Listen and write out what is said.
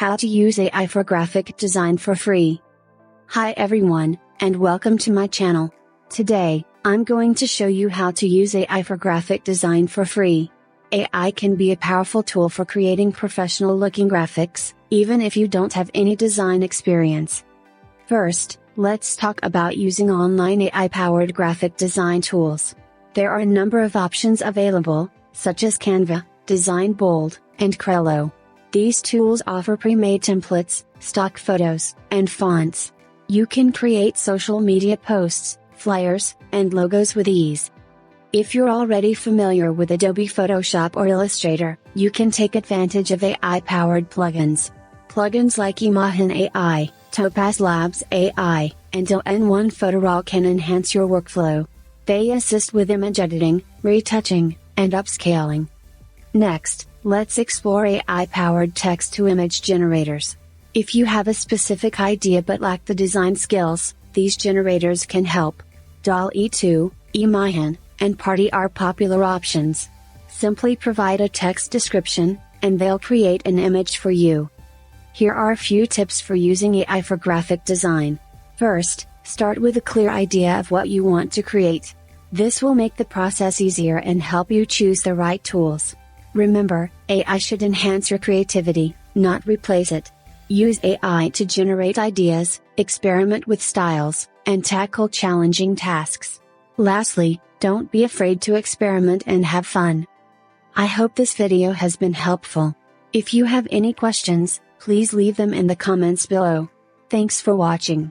How to use AI for graphic design for free. Hi everyone, and welcome to my channel. Today, I'm going to show you how to use AI for graphic design for free. AI can be a powerful tool for creating professional looking graphics, even if you don't have any design experience. First, let's talk about using online AI-powered graphic design tools. There are a number of options available, such as Canva, Design Bold, and Crello. These tools offer pre-made templates, stock photos, and fonts. You can create social media posts, flyers, and logos with ease. If you're already familiar with Adobe Photoshop or Illustrator, you can take advantage of AI-powered plugins. Plugins like Imagen AI, Topaz Labs AI, and All-in-One Photoroll can enhance your workflow. They assist with image editing, retouching, and upscaling. Next, let's explore AI-powered text-to-image generators. If you have a specific idea but lack the design skills, these generators can help. DALL-E 2, Imagen, and Party are popular options. Simply provide a text description, and they'll create an image for you. Here are a few tips for using AI for graphic design. First, start with a clear idea of what you want to create. This will make the process easier and help you choose the right tools. Remember, AI should enhance your creativity, not replace it. Use AI to generate ideas, experiment with styles, and tackle challenging tasks. Lastly, don't be afraid to experiment and have fun. I hope this video has been helpful. If you have any questions, please leave them in the comments below. Thanks for watching.